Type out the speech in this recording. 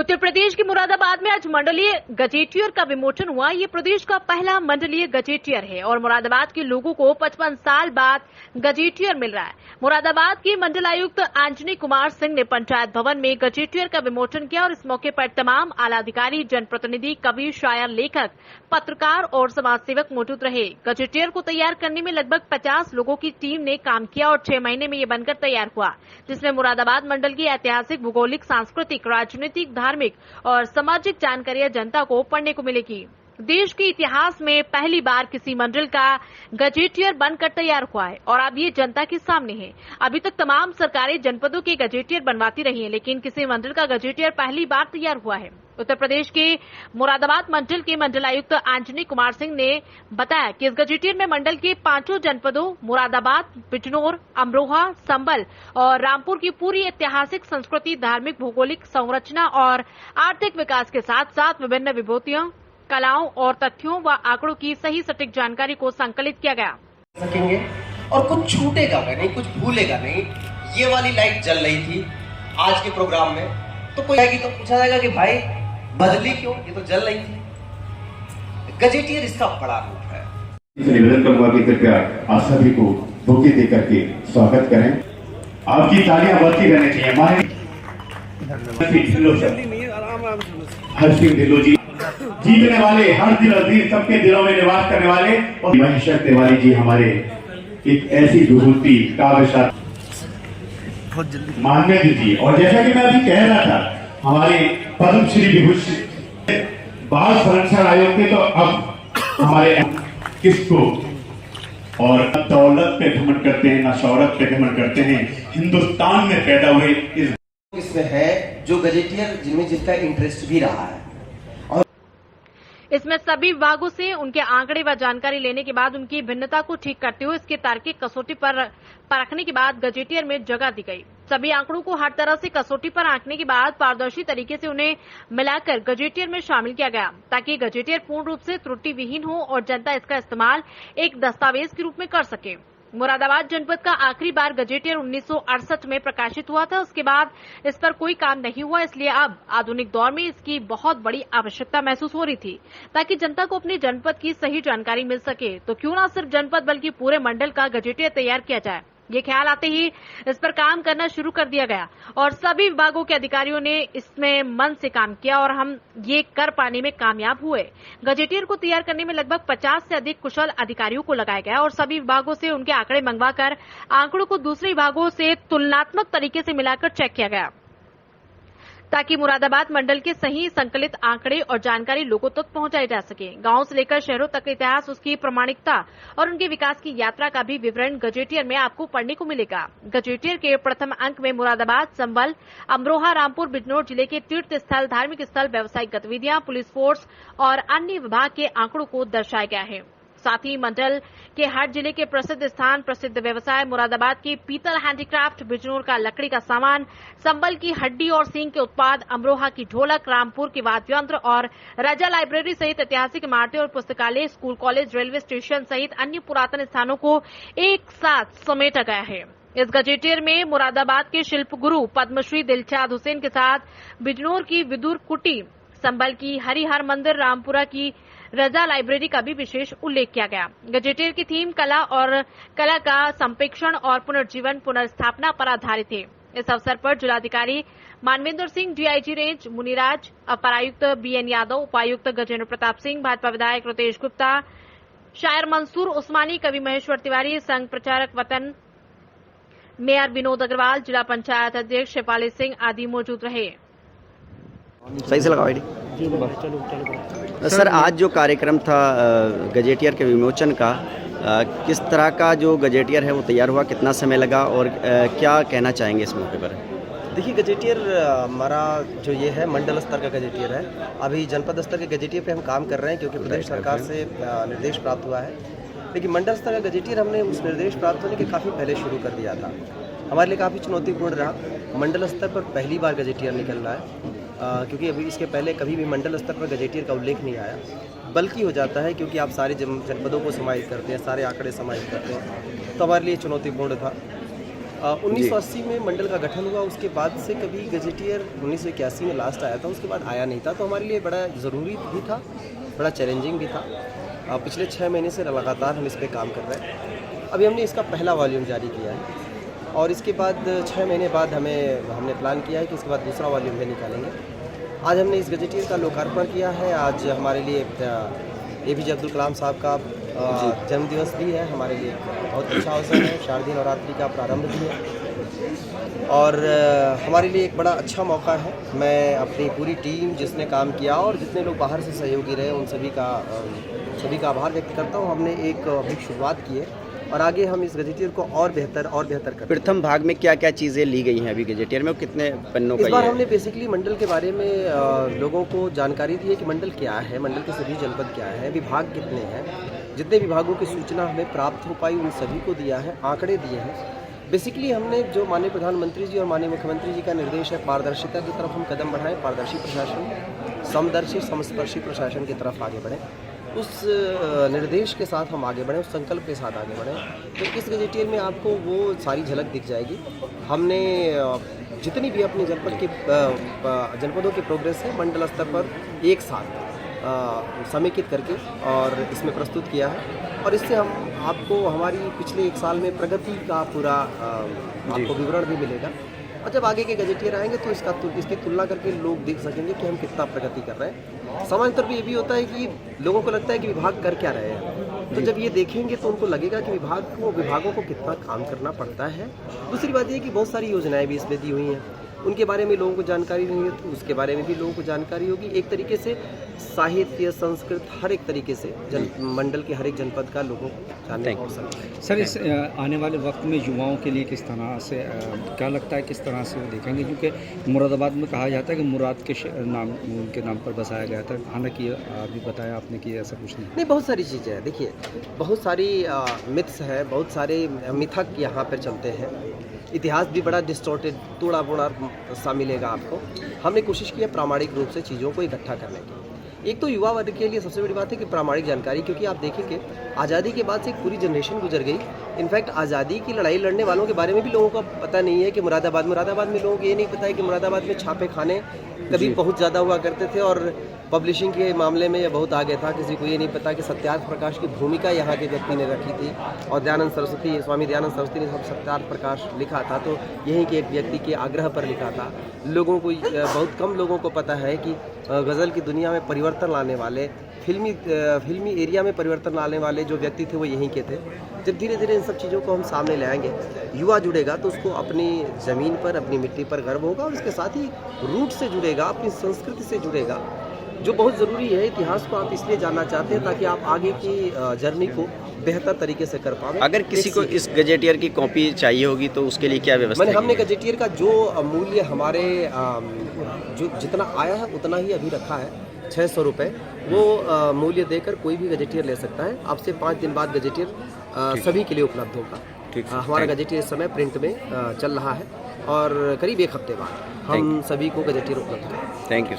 उत्तर प्रदेश के मुरादाबाद में आज मंडलीय गजेटियर का विमोचन हुआ। ये प्रदेश का पहला मंडलीय गजेटियर है और मुरादाबाद के लोगों को 55 साल बाद गजेटियर मिल रहा है। मुरादाबाद के मंडलायुक्त आंजनी कुमार सिंह ने पंचायत भवन में गजेटियर का विमोचन किया और इस मौके पर तमाम आला अधिकारी, जनप्रतिनिधि, कवि, शायर, लेखक, पत्रकार और समाज सेवक मौजूद रहे। गजेटियर को तैयार करने में लगभग 50 लोगों की टीम ने काम किया और 6 महीने में ये बनकर तैयार हुआ, जिसमें मुरादाबाद मंडल की ऐतिहासिक, भूगोलिक, सांस्कृतिक, राजनीतिक, धार्मिक और सामाजिक जानकारियां जनता को पढ़ने को मिलेगी। देश के इतिहास में पहली बार किसी मंडल का गजेटियर बनकर तैयार हुआ है और अब ये जनता के सामने है। अभी तक तमाम सरकारें जनपदों के गजेटियर बनवाती रही हैं, लेकिन किसी मंडल का गजेटियर पहली बार तैयार हुआ है। उत्तर प्रदेश के मुरादाबाद मंडल के मंडलायुक्त आंजनी कुमार सिंह ने बताया कि इस गजेटियर में मंडल के 5 जनपदों मुरादाबाद, बिजनौर, अमरोहा, संबल और रामपुर की पूरी ऐतिहासिक, संस्कृति, धार्मिक, भौगोलिक संरचना और आर्थिक विकास के साथ साथ विभिन्न विभूतियों, कलाओं और तथ्यों व आंकड़ों की सही सटीक जानकारी को संकलित किया गया। सकेंगे और कुछ छूटेगा नहीं, कुछ भूलेगा नहीं। ये वाली लाइट जल रही थी आज के प्रोग्राम में, तो कोई आएगी तो पूछा जाएगा कि भाई बदली क्यों, ये तो जल रही थी। गजेटियर इसका बड़ा रूप है। निवेदन करूंगा कि कृपया आप सभी को बुके दे करके स्वागत करें। आपकी तालियां बढ़ती रहनी चाहिए। हमारे हर सिंह ढिल्लो जी, जीतने वाले, हर दिल और दिल सबके दिलों में निवास करने वाले, और महेश्वर तिवारी जी हमारे एक ऐसी विभूति, काव्य मानवेंद्र जी, और जैसा कि मैं अभी कह रहा था, हमारे पद्मश्री विभूषण बाल संरक्षण आयोग के, तो अब हमारे किसको, और न दौलत पे घमंड करते हैं, न शौहरत पे घमंड करते हैं। हिंदुस्तान में पैदा हुए इसमें है जो गजेटियर जिनमें जिसका इंटरेस्ट भी रहा है। इसमें सभी विभागों से उनके आंकड़े व जानकारी लेने के बाद उनकी भिन्नता को ठीक करते हुए इसके तार्किक कसौटी पर परखने के बाद गजेटियर में जगह दी गई। सभी आंकड़ों को हर तरह से कसौटी पर आंकने के बाद पारदर्शी तरीके से उन्हें मिलाकर गजेटियर में शामिल किया गया, ताकि गजेटियर पूर्ण रूप से त्रुटि विहीन हो और जनता इसका इस्तेमाल एक दस्तावेज के रूप में कर सके। मुरादाबाद जनपद का आखिरी बार गजेटियर 1968 में प्रकाशित हुआ था। उसके बाद इस पर कोई काम नहीं हुआ, इसलिए अब आधुनिक दौर में इसकी बहुत बड़ी आवश्यकता महसूस हो रही थी, ताकि जनता को अपने जनपद की सही जानकारी मिल सके। तो क्यों ना सिर्फ जनपद बल्कि पूरे मंडल का गजेटियर तैयार किया जाए। ये ख्याल आते ही इस पर काम करना शुरू कर दिया गया और सभी विभागों के अधिकारियों ने इसमें मन से काम किया और हम ये कर पाने में कामयाब हुए। गजेटियर को तैयार करने में लगभग 50 से अधिक कुशल अधिकारियों को लगाया गया और सभी विभागों से उनके आंकड़े मंगवाकर आंकड़ों को दूसरे विभागों से तुलनात्मक तरीके से मिलाकर चेक किया गया, ताकि मुरादाबाद मंडल के सही संकलित आंकड़े और जानकारी लोगों तक पहुंचाई जा सके। गांवों से लेकर शहरों तक इतिहास, उसकी प्रामाणिकता और उनके विकास की यात्रा का भी विवरण गजेटियर में आपको पढ़ने को मिलेगा। गजेटियर के प्रथम अंक में मुरादाबाद, संबल, अमरोहा, रामपुर, बिजनौर जिले के तीर्थ स्थल, धार्मिक स्थल, व्यावसायिक गतिविधियां, पुलिस फोर्स और अन्य विभाग के आंकड़ों को दर्शाया गया है। साथ ही मंडल के हर जिले के प्रसिद्ध स्थान, प्रसिद्ध व्यवसाय, मुरादाबाद की पीतल हैंडीक्राफ्ट, बिजनौर का लकड़ी का सामान, संबल की हड्डी और सींग के उत्पाद, अमरोहा की ढोलक, रामपुर के वाद्य यंत्र और राजा लाइब्रेरी सहित ऐतिहासिक इमारतें और पुस्तकालय, स्कूल, कॉलेज, रेलवे स्टेशन सहित अन्य पुरातन स्थानों को एक साथ समेटा गया है। इस गजेटियर में मुरादाबाद के शिल्प गुरु पद्मश्री दिलशाद हुसैन के साथ बिजनौर की विदुर कुटी, संबल की हरिहर मंदिर, रामपुरा की रजा लाइब्रेरी का भी विशेष उल्लेख किया गया। गजेटियर की थीम कला और कला का संप्रेक्षण और पुनर्जीवन, पुनर्स्थापना पर आधारित है। इस अवसर पर जिलाधिकारी मानवेंद्र सिंह, डीआईजी रेंज मुनिराज, अपर आयुक्त बीएन यादव, उपायुक्त गजेंद्र प्रताप सिंह, भाजपा विधायक रितेश गुप्ता, शायर मंसूर उस्मानी, कवि महेश्वर तिवारी, संघ प्रचारक वतन, मेयर विनोद अग्रवाल, जिला पंचायत अध्यक्ष शेफाली सिंह आदि मौजूद रहे। सही से लगाओ आईडी। सर, आज जो कार्यक्रम था गजेटियर के विमोचन का, किस तरह का जो गजेटियर है वो तैयार हुआ, कितना समय लगा और क्या कहना चाहेंगे इस मौके पर? देखिए, गजेटियर हमारा जो ये है मंडल स्तर का गजेटियर है। अभी जनपद स्तर के गजेटियर पे हम काम कर रहे हैं क्योंकि प्रदेश सरकार से निर्देश प्राप्त हुआ है, लेकिन मंडल स्तर का गजेटियर हमने उस निर्देश प्राप्त होने के काफ़ी पहले शुरू कर दिया था। हमारे लिए काफ़ी चुनौतीपूर्ण रहा। मंडल स्तर पर पहली बार गजेटियर निकल रहा है, क्योंकि अभी इसके पहले कभी भी मंडल स्तर पर गजेटियर का उल्लेख नहीं आया। बल्कि हो जाता है क्योंकि आप सारे जनपदों को समाहित करते हैं, सारे आंकड़े समाहित करते हैं, तो हमारे लिए चुनौतीपूर्ण था। 1980 में मंडल का गठन हुआ, उसके बाद से कभी गजेटियर 1981 में लास्ट आया था, उसके बाद आया नहीं था। तो हमारे लिए बड़ा ज़रूरी भी था, बड़ा चैलेंजिंग भी था। पिछले 6 महीने से लगातार हम इस पर काम कर रहे हैं। अभी हमने इसका पहला वॉल्यूम जारी किया है और इसके बाद 6 महीने बाद हमने प्लान किया है कि इसके बाद दूसरा वॉल्यूम भी निकालेंगे। आज हमने इस गजेटियर का लोकार्पण किया है। आज हमारे लिए APJ अब्दुल कलाम साहब का जन्मदिवस भी है, हमारे लिए बहुत अच्छा अवसर है। शारदीय नवरात्रि का प्रारंभ भी है और हमारे लिए एक बड़ा अच्छा मौका है। मैं अपनी पूरी टीम जिसने काम किया और जितने लोग बाहर से सहयोगी रहे उन सभी का आभार व्यक्त करता हूँ। हमने एक अभी शुरुआत की है और आगे हम इस गजेटियर को और बेहतर करें। प्रथम भाग में क्या क्या चीज़ें ली गई हैं अभी गजेटियर में, कितने पन्नों का इस बार ये है? हमने बेसिकली मंडल के बारे में लोगों को जानकारी दी है कि मंडल क्या है, मंडल के सभी जनपद क्या है, विभाग कितने हैं, जितने विभागों की सूचना हमें प्राप्त हो पाई उन सभी को दिया है, आंकड़े दिए हैं। बेसिकली हमने जो माननीय प्रधानमंत्री जी और माननीय मुख्यमंत्री जी का निर्देश है, पारदर्शिता की तरफ हम कदम बढ़ाएं, पारदर्शी प्रशासन, समदर्शी समस्पर्शी प्रशासन की तरफ आगे बढ़ें, उस निर्देश के साथ हम आगे बढ़ें, उस संकल्प के साथ आगे बढ़ें। तो इस गजेटियर में आपको वो सारी झलक दिख जाएगी। हमने जितनी भी अपनी जनपदों की प्रोग्रेस है मंडल स्तर पर एक साथ समेकित करके और इसमें प्रस्तुत किया है और इससे हम आपको हमारी पिछले 1 साल में प्रगति का पूरा आपको विवरण भी मिलेगा और जब आगे के गजेटियर आएंगे तो इसकी तुलना करके लोग देख सकेंगे कि हम कितना प्रगति कर रहे हैं। सामान्य तौर पर ये भी होता है कि लोगों को लगता है कि विभाग कर क्या रहे हैं, तो जब ये देखेंगे तो उनको लगेगा कि विभागों को कितना काम करना पड़ता है। दूसरी बात ये कि बहुत सारी योजनाएं भी इसमें दी हुई हैं, उनके बारे में लोगों को जानकारी नहीं है तो उसके बारे में भी लोगों को जानकारी होगी। एक तरीके से साहित्य, संस्कृत, हर एक तरीके से मंडल के हर एक जनपद का लोगों को जानने का अवसर मिलेगा। सर, इस आने वाले वक्त में युवाओं के लिए किस तरह से क्या लगता है, किस तरह से वो देखेंगे? क्योंकि मुरादाबाद में कहा जाता है कि मुराद के उनके नाम पर बसाया गया था, हालांकि अभी बताया आपने कि ऐसा कुछ नहीं। बहुत सारी चीज़ें हैं। देखिए, बहुत सारी मिथ्स है, बहुत सारे मिथक यहाँ पर चलते हैं। इतिहास भी बड़ा डिस्टॉर्टेड, टूड़ा फूड़ा सा मिलेगा आपको। हमने कोशिश की है प्रामाणिक रूप से चीज़ों को इकट्ठा करने की। एक तो युवा वर्ग के लिए सबसे बड़ी बात है कि प्रामाणिक जानकारी, क्योंकि आप देखेंगे आज़ादी के बाद से एक पूरी जनरेशन गुजर गई। इनफैक्ट आज़ादी की लड़ाई लड़ने वालों के बारे में भी लोगों को पता नहीं है कि मुरादाबाद में लोगों को ये नहीं पता है कि मुरादाबाद में छापे खाने कभी बहुत ज़्यादा हुआ करते थे और पब्लिशिंग के मामले में ये बहुत आगे था। किसी को ये नहीं पता कि सत्यार्थ प्रकाश की भूमिका यहाँ के व्यक्ति ने रखी थी और स्वामी दयानंद सरस्वती ने सब सत्यार्थ प्रकाश लिखा था तो यहीं के एक व्यक्ति के आग्रह पर लिखा था। लोगों को बहुत कम लोगों को पता है कि गज़ल की दुनिया में परिवर्तन लाने वाले, फिल्मी एरिया में परिवर्तन लाने वाले जो व्यक्ति थे वो यहीं के थे। जब धीरे धीरे इन सब चीज़ों को हम सामने ले आएंगे, युवा जुड़ेगा तो उसको अपनी ज़मीन पर, अपनी मिट्टी पर गर्व होगा और उसके साथ ही रूट से जुड़ेगा, अपनी संस्कृति से जुड़ेगा, जो बहुत ज़रूरी है। इतिहास को आप इसलिए जानना चाहते हैं ताकि आप आगे की जर्नी को बेहतर तरीके से कर पाएं। अगर किसी को इस गजेटियर की कॉपी चाहिए होगी तो उसके लिए क्या व्यवस्था है? हमने गजेटियर का जो मूल्य हमारे जो जितना आया है उतना ही अभी रखा है, 600 रुपये। वो मूल्य देकर कोई भी गजेटियर ले सकता है। अब से 5 दिन बाद गजेटियर सभी के लिए उपलब्ध होगा। हमारा गजेटियर इस समय प्रिंट में चल रहा है और करीब 1 हफ्ते बाद हम सभी को गजेटियर उपलब्ध होगा। Thank you.